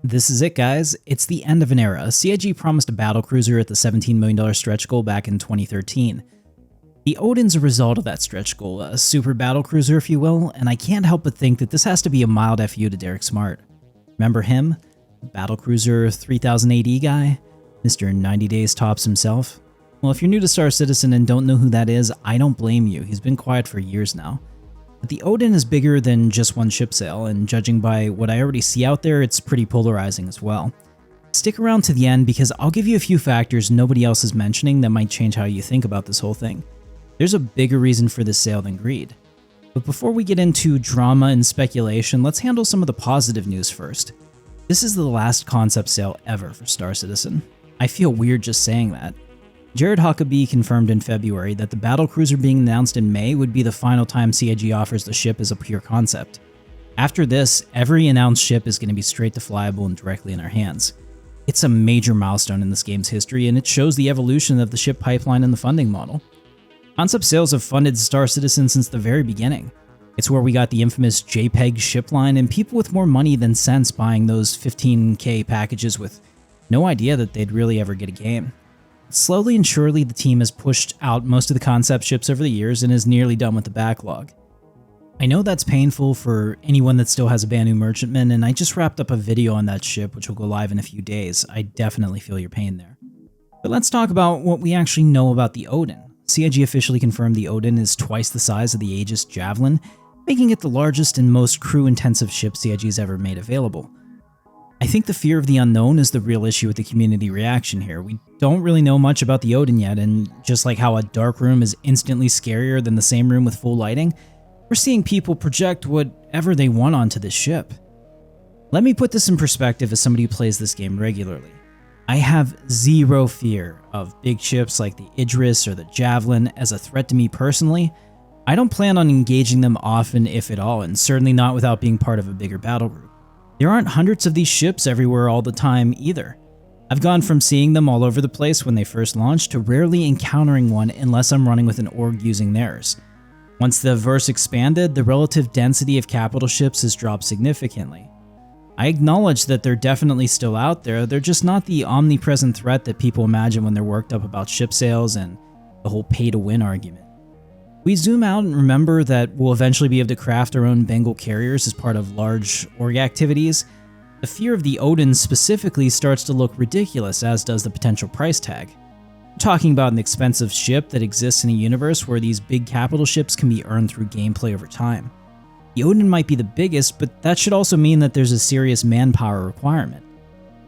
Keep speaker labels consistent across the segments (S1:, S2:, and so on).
S1: This is it, guys. It's the end of an era. CIG promised a battlecruiser at the $17 million stretch goal back in 2013. The Odin's a result of that stretch goal, a super battlecruiser if you will, and I can't help but think that this has to be a mild FU to Derek Smart. Remember him? The battlecruiser 3000 AD guy? Mr. 90 Days Tops himself? Well, if you're new to Star Citizen and don't know who that is, I don't blame you. He's been quiet for years now. But the Odin is bigger than just one ship sale, and judging by what I already see out there, it's pretty polarizing as well. Stick around to the end because I'll give you a few factors nobody else is mentioning that might change how you think about this whole thing. There's a bigger reason for this sale than greed. But before we get into drama and speculation, let's handle some of the positive news first. This is the last concept sale ever for Star Citizen. I feel weird just saying that. Jared Huckabee confirmed in February that the battlecruiser being announced in May would be the final time CIG offers the ship as a pure concept. After this, every announced ship is going to be straight to flyable and directly in our hands. It's a major milestone in this game's history, and it shows the evolution of the ship pipeline and the funding model. Concept sales have funded Star Citizen since the very beginning. It's where we got the infamous JPEG ship line and people with more money than sense buying those 15K packages with no idea that they'd really ever get a game. Slowly and surely, the team has pushed out most of the concept ships over the years and is nearly done with the backlog. I know that's painful for anyone that still has a Banu Merchantman, and I just wrapped up a video on that ship which will go live in a few days. I definitely feel your pain there. But let's talk about what we actually know about the Odin. CIG officially confirmed the Odin is twice the size of the Aegis Javelin, making it the largest and most crew-intensive ship CIG's ever made available. I think the fear of the unknown is the real issue with the community reaction here. We don't really know much about the Odin yet, and just like how a dark room is instantly scarier than the same room with full lighting, we're seeing people project whatever they want onto this ship. Let me put this in perspective as somebody who plays this game regularly. I have zero fear of big ships like the Idris or the Javelin as a threat to me personally. I don't plan on engaging them often, if at all, and certainly not without being part of a bigger battle group. There aren't hundreds of these ships everywhere all the time either. I've gone from seeing them all over the place when they first launched to rarely encountering one unless I'm running with an org using theirs. Once the verse expanded, the relative density of capital ships has dropped significantly. I acknowledge that they're definitely still out there, they're just not the omnipresent threat that people imagine when they're worked up about ship sales and the whole pay-to-win argument. We zoom out and remember that we'll eventually be able to craft our own Bengal carriers as part of large org activities. The fear of the Odin specifically starts to look ridiculous, as does the potential price tag. We're talking about an expensive ship that exists in a universe where these big capital ships can be earned through gameplay over time. The Odin might be the biggest, but that should also mean that there's a serious manpower requirement.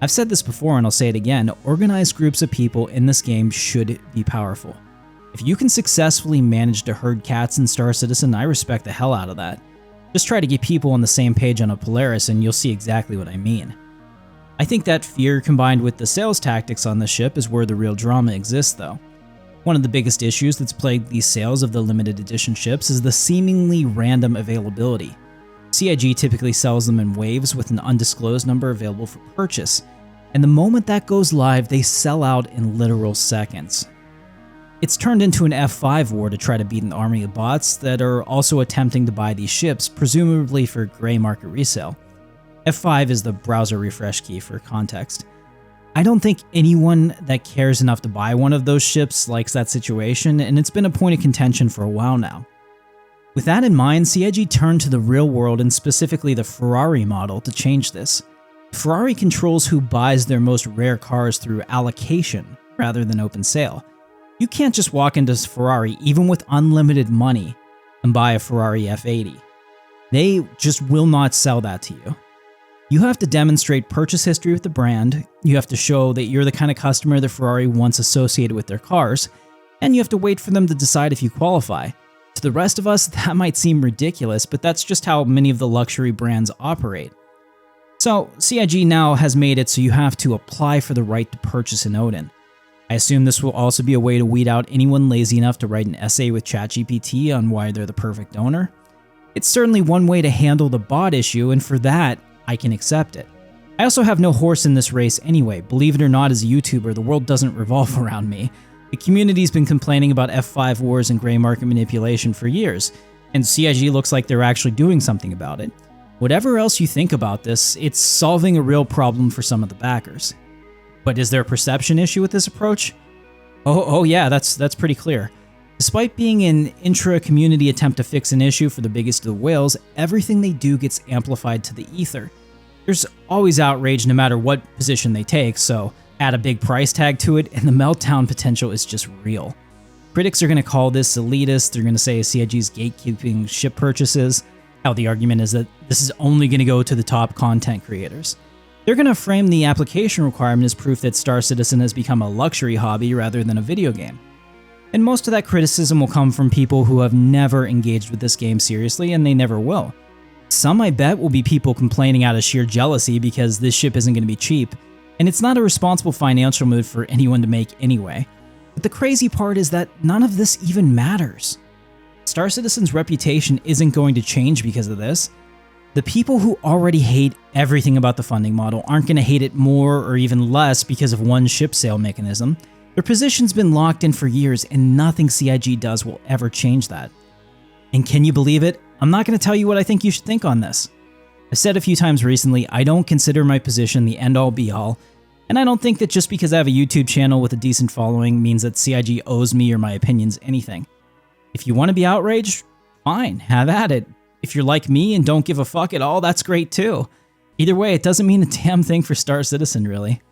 S1: I've said this before and I'll say it again, organized groups of people in this game should be powerful. If you can successfully manage to herd cats in Star Citizen, I respect the hell out of that. Just try to get people on the same page on a Polaris and you'll see exactly what I mean. I think that fear combined with the sales tactics on the ship is where the real drama exists though. One of the biggest issues that's plagued these sales of the limited edition ships is the seemingly random availability. CIG typically sells them in waves with an undisclosed number available for purchase, and the moment that goes live, they sell out in literal seconds. It's turned into an F5 war to try to beat an army of bots that are also attempting to buy these ships, presumably for gray market resale. F5 is the browser refresh key for context. I don't think anyone that cares enough to buy one of those ships likes that situation, and it's been a point of contention for a while now. With that in mind, CIG turned to the real world and specifically the Ferrari model to change this. Ferrari controls who buys their most rare cars through allocation rather than open sale. You can't just walk into Ferrari, even with unlimited money, and buy a Ferrari F80. They just will not sell that to you. You have to demonstrate purchase history with the brand, you have to show that you're the kind of customer that Ferrari wants associated with their cars, and you have to wait for them to decide if you qualify. To the rest of us, that might seem ridiculous, but that's just how many of the luxury brands operate. So, CIG now has made it so you have to apply for the right to purchase an Odin. I assume this will also be a way to weed out anyone lazy enough to write an essay with ChatGPT on why they're the perfect owner. It's certainly one way to handle the bot issue, and for that, I can accept it. I also have no horse in this race anyway. Believe it or not, as a YouTuber, the world doesn't revolve around me. The community's been complaining about F5 wars and gray market manipulation for years, and CIG looks like they're actually doing something about it. Whatever else you think about this, it's solving a real problem for some of the backers. But is there a perception issue with this approach? Oh yeah, that's pretty clear. Despite being an intra-community attempt to fix an issue for the biggest of the whales, everything they do gets amplified to the ether. There's always outrage no matter what position they take, so add a big price tag to it and the meltdown potential is just real. Critics are going to call this elitist, they're going to say CIG's gatekeeping ship purchases, how the argument is that this is only going to go to the top content creators. They're going to frame the application requirement as proof that Star Citizen has become a luxury hobby rather than a video game. And most of that criticism will come from people who have never engaged with this game seriously, and they never will. Some, I bet, will be people complaining out of sheer jealousy because this ship isn't going to be cheap, and it's not a responsible financial move for anyone to make anyway. But the crazy part is that none of this even matters. Star Citizen's reputation isn't going to change because of this. The people who already hate everything about the funding model aren't going to hate it more or even less because of one ship sale mechanism. Their position's been locked in for years, and nothing CIG does will ever change that. And can you believe it? I'm not going to tell you what I think you should think on this. I've said a few times recently, I don't consider my position the end-all be-all, and I don't think that just because I have a YouTube channel with a decent following means that CIG owes me or my opinions anything. If you want to be outraged, fine, have at it. If you're like me and don't give a fuck at all, that's great too. Either way, it doesn't mean a damn thing for Star Citizen, really.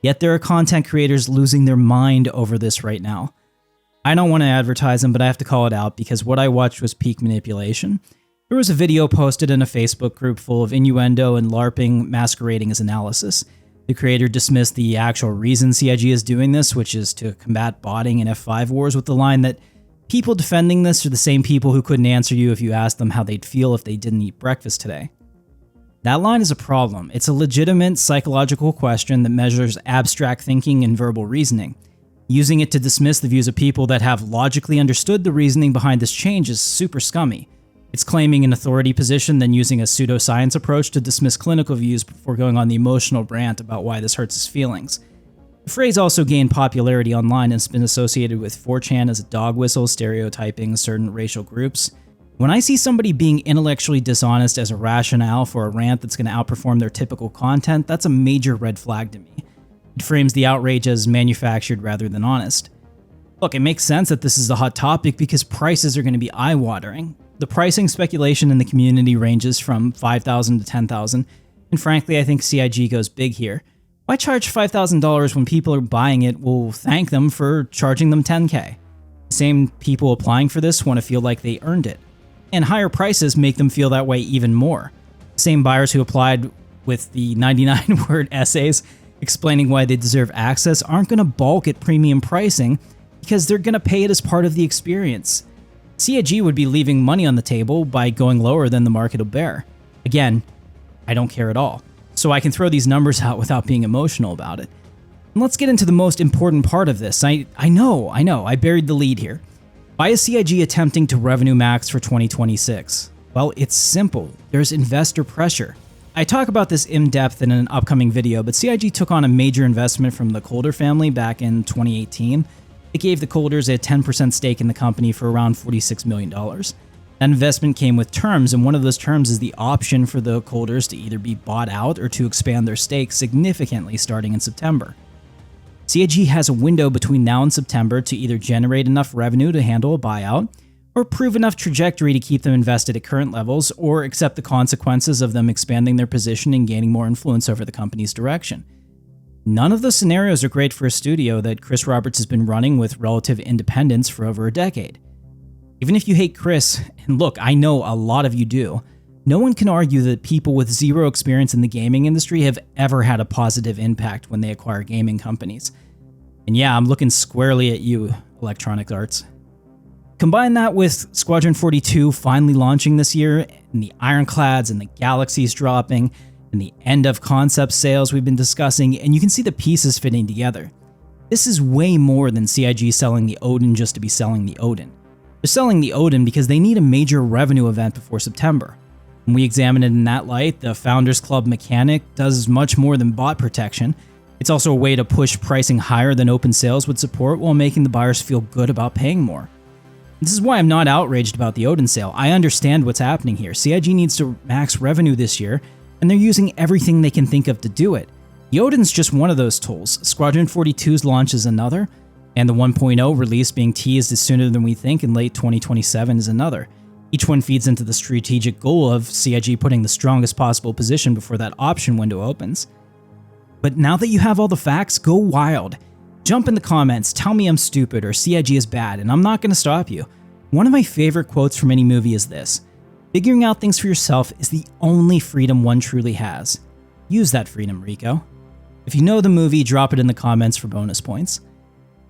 S1: Yet there are content creators losing their mind over this right now. I don't want to advertise them, but I have to call it out because what I watched was peak manipulation. There was a video posted in a Facebook group full of innuendo and LARPing masquerading as analysis. The creator dismissed the actual reason CIG is doing this, which is to combat botting in F5 wars, with the line that people defending this are the same people who couldn't answer you if you asked them how they'd feel if they didn't eat breakfast today. That line is a problem. It's a legitimate psychological question that measures abstract thinking and verbal reasoning. Using it to dismiss the views of people that have logically understood the reasoning behind this change is super scummy. It's claiming an authority position, then using a pseudoscience approach to dismiss clinical views before going on the emotional rant about why this hurts his feelings. The phrase also gained popularity online and has been associated with 4chan as a dog whistle stereotyping certain racial groups. When I see somebody being intellectually dishonest as a rationale for a rant that's going to outperform their typical content, that's a major red flag to me. It frames the outrage as manufactured rather than honest. Look, it makes sense that this is a hot topic because prices are going to be eye-watering. The pricing speculation in the community ranges from $5,000 to $10,000, and frankly, I think CIG goes big here. Why charge $5,000 when people are buying it will thank them for charging them $10K? The same people applying for this want to feel like they earned it. And higher prices make them feel that way even more. Same buyers who applied with the 99-word essays explaining why they deserve access aren't going to balk at premium pricing because they're going to pay it as part of the experience. CIG would be leaving money on the table by going lower than the market will bear. Again, I don't care at all, so I can throw these numbers out without being emotional about it. And let's get into the most important part of this. I know, I buried the lead here. Why is CIG attempting to revenue max for 2026? Well, it's simple. There's investor pressure. I talk about this in depth in an upcoming video, but CIG took on a major investment from the Calder family back in 2018. It gave the Calders a 10% stake in the company for around $46 million. That investment came with terms, and one of those terms is the option for the Calders to either be bought out or to expand their stake significantly starting in September. CIG has a window between now and September to either generate enough revenue to handle a buyout, or prove enough trajectory to keep them invested at current levels, or accept the consequences of them expanding their position and gaining more influence over the company's direction. None of those scenarios are great for a studio that Chris Roberts has been running with relative independence for over a decade. Even if you hate Chris, and look, I know a lot of you do, no one can argue that people with zero experience in the gaming industry have ever had a positive impact when they acquire gaming companies. And yeah, I'm looking squarely at you, Electronic Arts. Combine that with Squadron 42 finally launching this year, and the Ironclads and the Galaxies dropping, and the end of concept sales we've been discussing, and you can see the pieces fitting together. This is way more than CIG selling the Odin just to be selling the Odin. They're selling the Odin because they need a major revenue event before September. When we examine it in that light, the Founders Club mechanic does much more than bot protection. It's also a way to push pricing higher than open sales would support while making the buyers feel good about paying more. This is why I'm not outraged about the Odin sale. I understand what's happening here. CIG needs to max revenue this year, and they're using everything they can think of to do it. The Odin's just one of those tools. Squadron 42's launch is another, and the 1.0 release being teased is sooner than we think in late 2027 is another. Each one feeds into the strategic goal of CIG putting the strongest possible position before that option window opens. But now that you have all the facts, go wild. Jump in the comments, tell me I'm stupid or CIG is bad, and I'm not going to stop you. One of my favorite quotes from any movie is this: "Figuring out things for yourself is the only freedom one truly has. Use that freedom, Rico." If you know the movie, drop it in the comments for bonus points.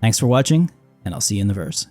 S1: Thanks for watching, and I'll see you in the verse.